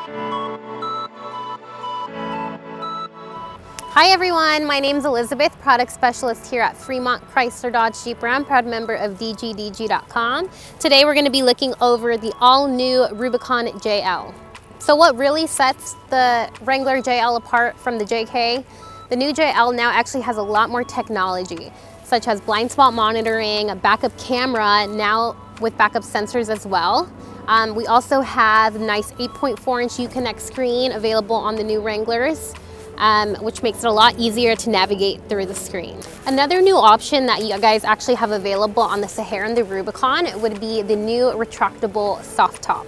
Hi everyone, my name is Elizabeth, product specialist here at Fremont, Chrysler, Dodge, Jeep Ram, proud member of DGDG.com. Today we're going to be looking over the all-new Rubicon JL. So what really sets the Wrangler JL apart from the JK? The new JL now actually has a lot more technology, such as blind spot monitoring, a backup camera, now with backup sensors as well. We also have a nice 8.4-inch Uconnect screen available on the new Wranglers. Which makes it a lot easier to navigate through the screen. Another new option that you guys actually have available on the Sahara and the Rubicon would be the new retractable soft top.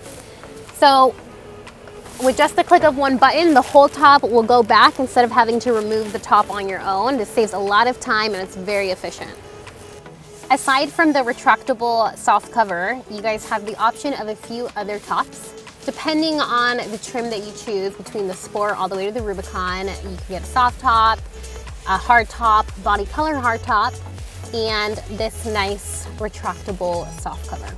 So with just the click of one button, the whole top will go back instead of having to remove the top on your own. This saves a lot of time and it's very efficient. Aside from the retractable soft cover, you guys have the option of a few other tops. Depending on the trim that you choose between the Sport all the way to the Rubicon, you can get a soft top, a hard top, body color hard top, and this nice retractable soft cover.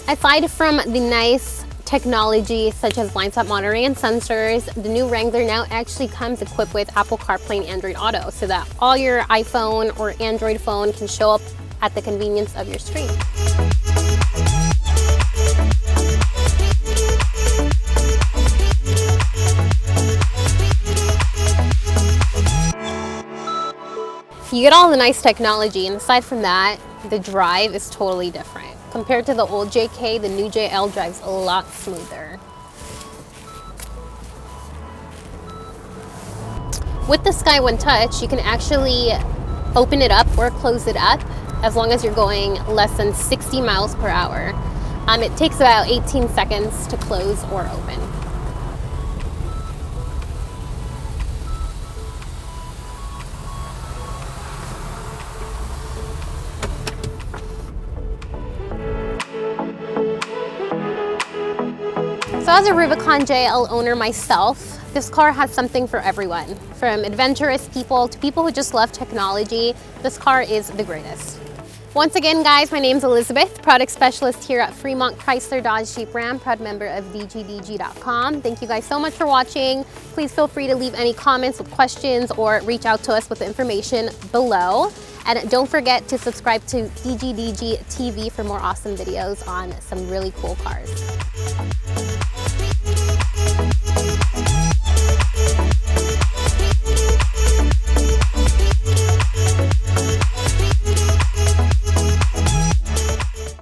Aside from the nice technology such as blind spot monitoring and sensors, the new Wrangler now actually comes equipped with Apple CarPlay and Android Auto so that all your iPhone or Android phone can show up at the convenience of your screen. You get all the nice technology, and aside from that, the drive is totally different. Compared to the old JK, the new JL drives a lot smoother. With the Sky One Touch, you can actually open it up or close it up as long as you're going less than 60 miles per hour. It takes about 18 seconds to close or open. So as a Rubicon JL owner myself, this car has something for everyone. From adventurous people to people who just love technology, this car is the greatest. Once again, guys, my name's Elizabeth, product specialist here at Fremont, Chrysler, Dodge, Jeep Ram, proud member of DGDG.com. Thank you guys so much for watching. Please feel free to leave any comments with questions or reach out to us with the information below. And don't forget to subscribe to DGDGTV for more awesome videos on some really cool cars.